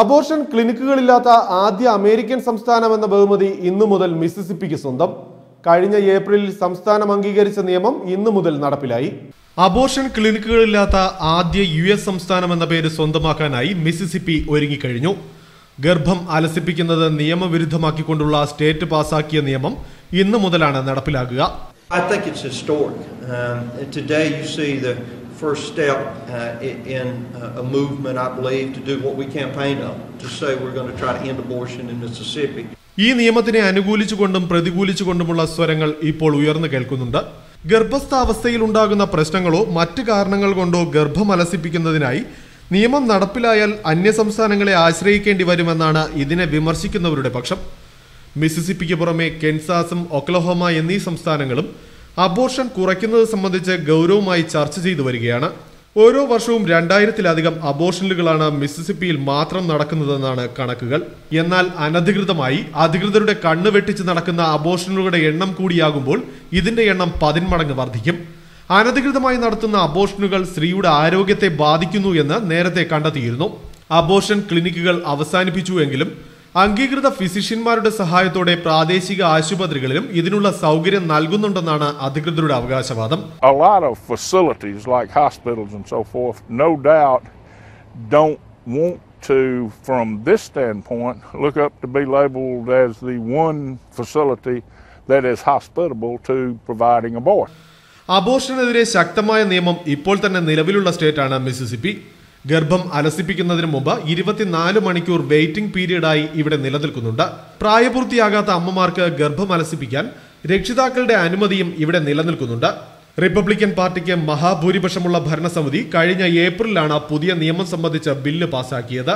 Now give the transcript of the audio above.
Abortion ക്ലിനിക്കുകളില്ലാത്ത ആദ്യ American സംസ്ഥാനമെന്ന ബഹുമതി ഇന്നു മുതൽ മിസിസിപ്പിക്ക് സ്വന്തം. കഴിഞ്ഞ ഏപ്രിലിൽ സംസ്ഥാനം അംഗീകരിച്ച നിയമം ഇന്നു മുതൽ നടപ്പിലായി. അബോർഷൻ ക്ലിനിക്കുകളില്ലാത്ത ആദ്യ US സംസ്ഥാനമെന്ന പേര് സ്വന്തമാക്കാനായി മിസിസിപ്പി ഒരുങ്ങിക്കഴിഞ്ഞു. ഗർഭം അലസിപ്പിക്കുന്നത് നിയമവിരുദ്ധമാക്കിക്കൊണ്ടുള്ള സ്റ്റേറ്റ് പാസാക്കിയ നിയമം ഇന്നു മുതലാണ് നടപ്പിലാകുക. I think it's historic. Today you see the first step in a movement, I believe, to do what we campaigned on, to say we're going to try to end abortion in Mississippi. ഈ നിയമത്തിനെ അനുകൂലിച്ചുകൊണ്ടും പ്രതികൂലിച്ചുകൊണ്ടുമുള്ള സ്വരങ്ങൾ ഇപ്പോൾ ഉയർന്നു കേൾക്കുന്നുണ്ട്. ഗർഭസ്ഥാവസ്ഥയിൽ ഉണ്ടാകുന്ന പ്രശ്നങ്ങളോ മറ്റു കാരണങ്ങൾ കൊണ്ടോ ഗർഭം അലസിപ്പിക്കുന്നതിനായി നിയമം നടപ്പിലായാൽ അന്യസംസ്ഥാനങ്ങളെ ആശ്രയിക്കേണ്ടി വരുമെന്നാണ് ഇതിനെ വിമർശിക്കുന്നവരുടെ പക്ഷം. മിസിസിപ്പിക്ക് പുറമെ കെൻസാസും ഒക്ലഹോമ എന്നീ സംസ്ഥാനങ്ങളും അബോർഷൻ കുറയ്ക്കുന്നത് സംബന്ധിച്ച് ഗൗരവമായി ചർച്ച ചെയ്തു വരികയാണ്. ഓരോ വർഷവും 2000-ലധികം അബോർഷനുകളാണ് മിസിസിപ്പിയിൽ മാത്രം നടക്കുന്നതെന്നാണ് കണക്കുകൾ. എന്നാൽ അനധികൃതമായി അധികൃതരുടെ കണ്ണ് വെട്ടിച്ച് നടക്കുന്ന അബോർഷനുകളുടെ എണ്ണം കൂടിയാകുമ്പോൾ ഇതിന്റെ എണ്ണം 10 മടങ്ങ് വർദ്ധിക്കും. അനധികൃതമായി നടത്തുന്ന അബോർഷനുകൾ സ്ത്രീയുടെ ആരോഗ്യത്തെ ബാധിക്കുന്നു എന്ന് നേരത്തെ കണ്ടെത്തിയിരുന്നു. അബോർഷൻ ക്ലിനിക്കുകൾ അവസാനിപ്പിച്ചുവെങ്കിലും അംഗീകൃത ഫിസിഷ്യന്മാരുടെ സഹായത്തോടെ പ്രാദേശിക ആശുപത്രികളിലും ഇതിനുള്ള സൗകര്യം നൽകുന്നുണ്ടെന്നാണ് അധികൃതരുടെ അവകാശവാദം. A lot of facilities like hospitals and so forth, no doubt, don't want to, from this standpoint, look up to be labeled as the one facility that is hospitable to providing abortion. അബോർഷനെതിരെ ശക്തമായ നിയമം ഇപ്പോൾ തന്നെ നിലവിലുള്ള സ്റ്റേറ്റാണ് Mississippi. ഗർഭം അലസിപ്പിക്കുന്നതിന് മുമ്പ് 24 മണിക്കൂർ waiting പീരീഡായി ഇവിടെ നിലനിൽക്കുന്നുണ്ട്. പ്രായപൂർത്തിയാകാത്ത അമ്മമാർക്ക് ഗർഭം അലസിപ്പിക്കാൻ രക്ഷിതാക്കളുടെ അനുമതിയും ഇവിടെ നിലനിൽക്കുന്നുണ്ട്. റിപ്പബ്ലിക്കൻ പാർട്ടിക്ക് മഹാഭൂരിപക്ഷമുള്ള ഭരണസമിതി കഴിഞ്ഞ ഏപ്രിലാണ് പുതിയ നിയമം സംബന്ധിച്ച ബില്ല് പാസാക്കിയത്.